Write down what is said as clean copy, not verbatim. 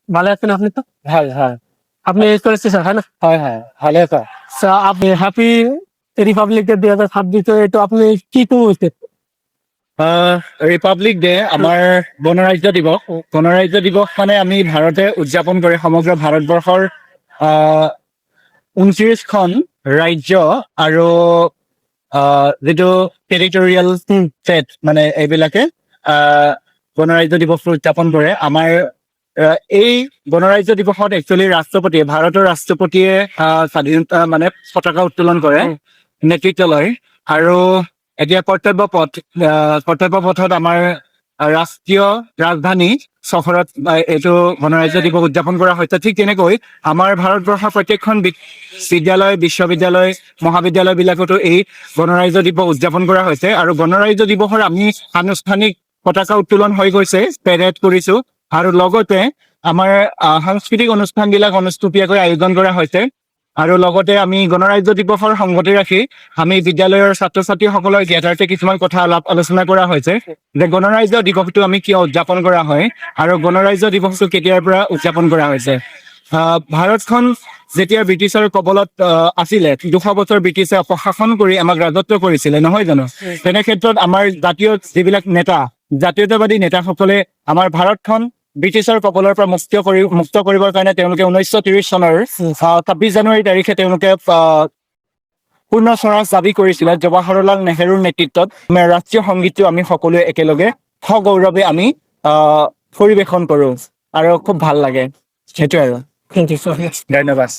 ভালো আছেন আপনি তো? হ্যাঁ হ্যাঁ আপনি এই কলেজে স্যার হয় না? হয় হ্যাঁ ভালো আছো? স্যার আপনি হ্যাপি রিপাবলিক ডে 2026 এটা আপনি কি হয়েছে? ৰিপাব্লিক ডে আমাৰ গণৰাজ্য দিৱস। গণৰাজ্য দিৱস মানে আমি ভাৰতে উদযাপন কৰি সমগ্ৰ ভাৰতবৰ্ষৰ 29খন ৰাজ্য আৰু যিটো টেৰিটৰিয়েল ষ্টেট মানে এইবিলাকে গণৰাজ্য দিৱসটো উদযাপন কৰে। আমাৰ এই গণৰাজ্য দিৱসত একচুৱেলি ৰাষ্ট্ৰপতিয়ে ভাৰতৰ ৰাষ্ট্ৰপতিয়ে স্বাধীনতা মানে পতাকা উত্তোলন কৰে, নেতৃত্ব লয়। আৰু এতিয়া কৰ্তব্য পথত আমাৰ ৰাষ্ট্ৰীয় ৰাজধানী চহৰত এইটো গণৰাজ্য দিৱস উদযাপন কৰা হৈছে। ঠিক তেনেকৈ আমাৰ ভাৰতবৰ্ষৰ প্ৰত্যেকখন বিদ্যালয়, বিশ্ববিদ্যালয়, মহাবিদ্যালয় বিলাকতো এই গণৰাজ্য দিৱস উদযাপন কৰা হৈছে। আৰু গণৰাজ্য দিৱসৰ আমি আনুষ্ঠানিক পতাকা উত্তোলন হৈ গৈছে, পেৰেড কৰিছো। আৰু লগতে আমাৰ সাংস্কৃতিক অনুষ্ঠান বিলাক অনুষ্টুপীয়াকৈ আয়োজন কৰা হৈছে। আৰু লগতে আমি গণৰাজ্য দিৱসৰ সংগতি ৰাখি আমি বিদ্যালয়ৰ ছাত্ৰ ছাত্ৰীসকলৰ জ্ঞাতাৰ্থে কিছুমান কথা আলোচনা কৰা হৈছে যে গণৰাজ্য দিৱসটো আমি কিয় উদযাপন কৰা হয় আৰু গণৰাজ্য দিৱসটো কেতিয়াৰ পৰা উদযাপন কৰা হৈছে। ভাৰতখন যেতিয়া ব্ৰিটিছৰ কবলত আছিলে, 200 বছৰ ব্ৰিটিছে অপশাসন কৰি আমাক ৰাজত্ব কৰিছিলে, নহয় জানো? তেনে ক্ষেত্ৰত আমাৰ যিবিলাক নেতা, জাতীয়তাবাদী নেতাসকলে আমাৰ ভাৰতখন ব্ৰিটিছৰ কবলৰ পৰা মুক্ত কৰিবৰ কাৰণে তেওঁলোকে 1930 চনৰ 26 জানুৱাৰী তাৰিখে তেওঁলোকে পূৰ্ণ স্বৰাজ দাবী কৰিছিলে। জৱাহৰলাল নেহেৰুৰ নেতৃত্বত ৰাষ্ট্ৰীয় সংগীতটো আমি সকলোৱে একেলগে সগৌৰৱে আমি পৰিৱেশন কৰো আৰু খুব ভাল লাগে। সেইটোৱে আৰু থ্যাংক ইউ সো মাচ। ধন্যবাদ।